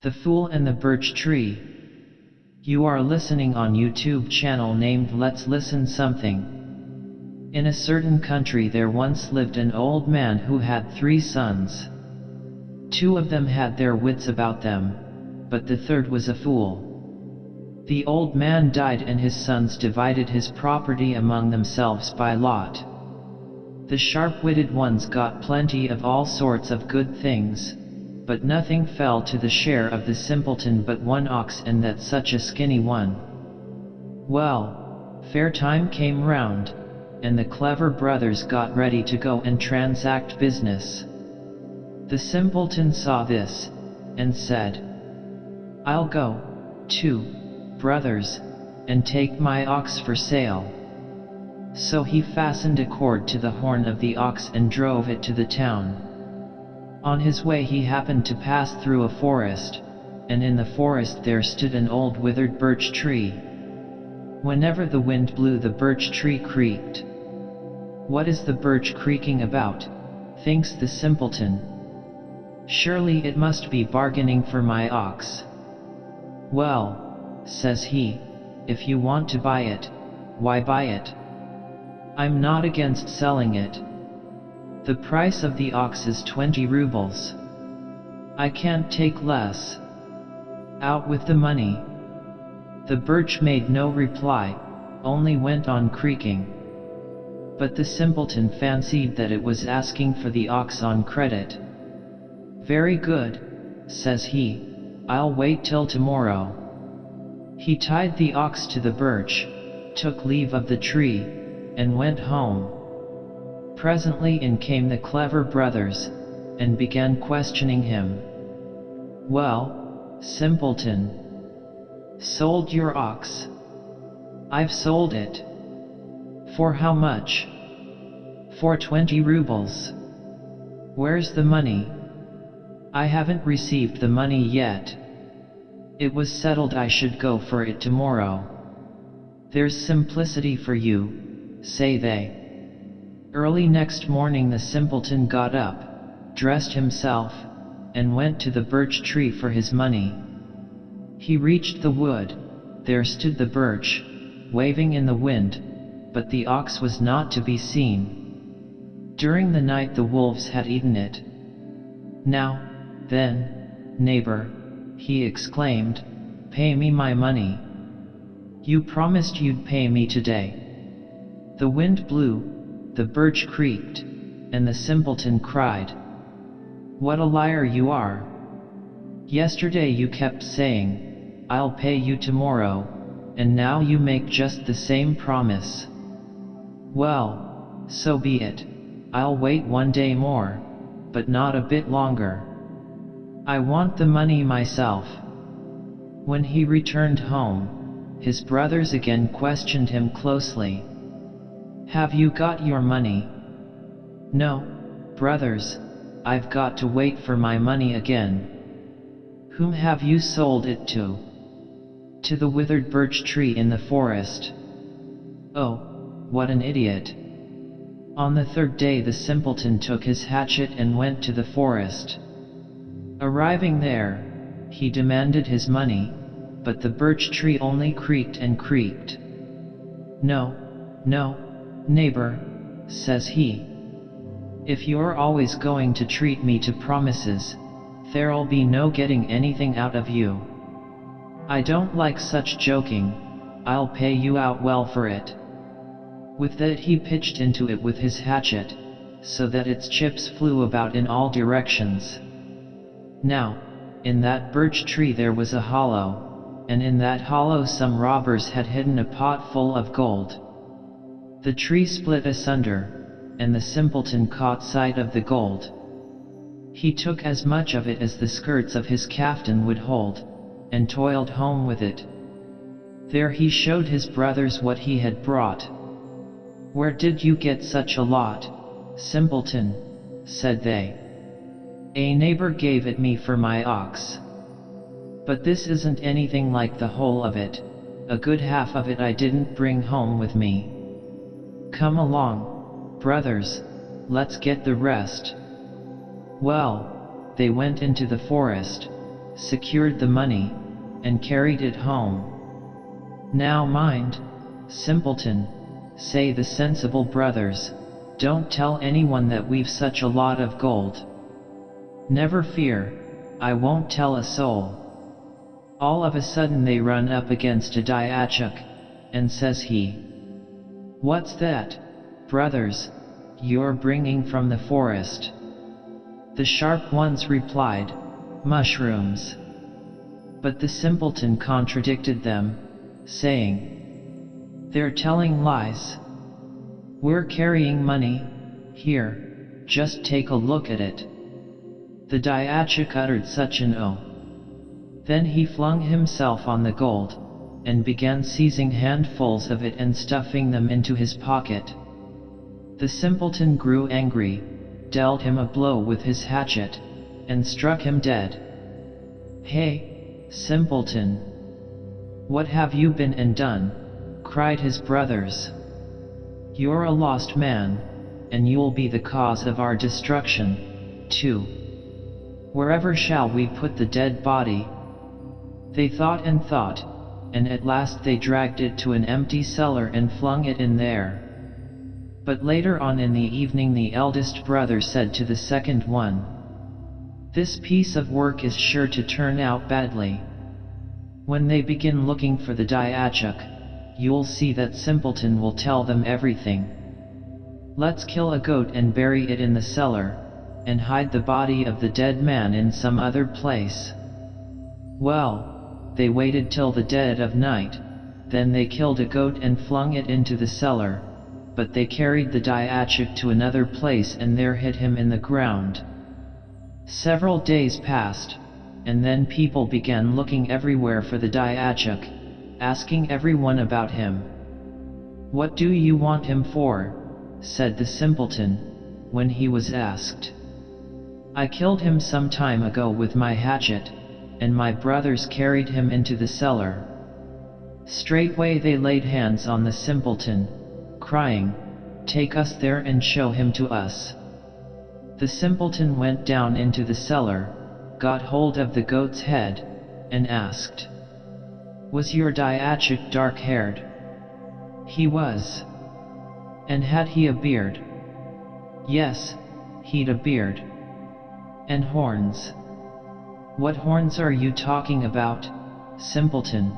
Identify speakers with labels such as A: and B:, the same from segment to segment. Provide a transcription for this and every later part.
A: The Fool and the Birch Tree. You are listening on YouTube channel named Let's Listen Something. In a certain country there once lived an old man who had 3 sons. 2 of them had their wits about them, but the third was a fool. The old man died and his sons divided his property among themselves by lot. The sharp-witted ones got plenty of all sorts of good things, but nothing fell to the share of the simpleton but 1 ox, and that such a skinny one. Well, fair time came round, and the clever brothers got ready to go and transact business. The simpleton saw this, and said, "I'll go, too, brothers, and take my ox for sale." So he fastened a cord to the horn of the ox and drove it to the town. On his way he happened to pass through a forest, and in the forest there stood an old withered birch tree. Whenever the wind blew the birch tree creaked. "What is the birch creaking about?" thinks the simpleton. "Surely it must be bargaining for my ox." "Well," says he, "if you want to buy it, why buy it? I'm not against selling it. The price of the ox is 20 rubles. I can't take less. Out with the money." The birch made no reply, only went on creaking. But the simpleton fancied that it was asking for the ox on credit. "Very good," says he, "I'll wait till tomorrow." He tied the ox to the birch, took leave of the tree, and went home. Presently in came the clever brothers, and began questioning him. "Well, simpleton, sold your ox?" "I've sold it." "For how much?" "For 20 rubles. "Where's the money?" "I haven't received the money yet. It was settled I should go for it tomorrow." "There's simplicity for you," say they. Early next morning the simpleton got up, dressed himself, and went to the birch tree for his money. He reached the wood. There stood the birch, waving in the wind, but the ox was not to be seen. During the night the wolves had eaten it. "Now, then, neighbor," he exclaimed, "pay me my money. You promised you'd pay me today." The wind blew, the birch creaked, and the simpleton cried, "What a liar you are! Yesterday you kept saying, 'I'll pay you tomorrow,' and now you make just the same promise." "Well, so be it. I'll wait 1 day more, but not a bit longer. I want the money myself." When he returned home, his brothers again questioned him closely. "Have you got your money?" "No, brothers, I've got to wait for my money again." "Whom have you sold it to?" "To the withered birch tree in the forest." "Oh, what an idiot." On the 3rd day the simpleton took his hatchet and went to the forest. Arriving there, he demanded his money, but the birch tree only creaked and creaked. "No, no, neighbor," says he. "If you're always going to treat me to promises, there'll be no getting anything out of you. I don't like such joking. I'll pay you out well for it." With that he pitched into it with his hatchet, so that its chips flew about in all directions. Now, in that birch tree there was a hollow, and in that hollow some robbers had hidden a pot full of gold. The tree split asunder, and the simpleton caught sight of the gold. He took as much of it as the skirts of his caftan would hold, and toiled home with it. There he showed his brothers what he had brought. "Where did you get such a lot, simpleton?" said they. "A neighbor gave it me for my ox. But this isn't anything like the whole of it. A good half of it I didn't bring home with me. Come along, brothers, let's get the rest." Well, they went into the forest, secured the money, and carried it home. "Now mind, simpleton," say the sensible brothers, "don't tell anyone that we've such a lot of gold." "Never fear, I won't tell a soul." All of a sudden they run up against a Diachuk, and says he, "What's that, brothers, you're bringing from the forest?" The sharp ones replied, "Mushrooms." But the simpleton contradicted them, saying, "They're telling lies. We're carrying money. Here, just take a look at it." The Diachuk uttered such an oath. Then he flung himself on the gold, and began seizing handfuls of it and stuffing them into his pocket. The simpleton grew angry, dealt him a blow with his hatchet, and struck him dead. "Hey, simpleton! What have you been and done?" cried his brothers. "You're a lost man, and you'll be the cause of our destruction, too. Wherever shall we put the dead body?" They thought, and at last they dragged it to an empty cellar and flung it in there. But later on in the evening the eldest brother said to the second one, "This piece of work is sure to turn out badly. When they begin looking for the Diachuk, you'll see that simpleton will tell them everything. Let's kill a goat and bury it in the cellar, and hide the body of the dead man in some other place." Well, they waited till the dead of night, then they killed a goat and flung it into the cellar, but they carried the Diachuk to another place and there hid him in the ground. Several days passed, and then people began looking everywhere for the Diachuk, asking everyone about him. "What do you want him for?" said the simpleton, when he was asked. "I killed him some time ago with my hatchet, and my brothers carried him into the cellar." Straightway they laid hands on the simpleton, crying, "Take us there and show him to us." The simpleton went down into the cellar, got hold of the goat's head, and asked, "Was your Diachuk dark-haired?" "He was." "And had he a beard?" "Yes, he'd a beard." "And horns?" "What horns are you talking about, simpleton?"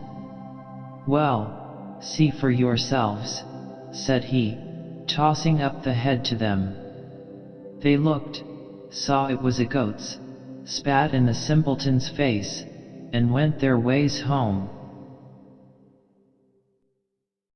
A: "Well, see for yourselves," said he, tossing up the head to them. They looked, saw it was a goat's, spat in the simpleton's face, and went their ways home.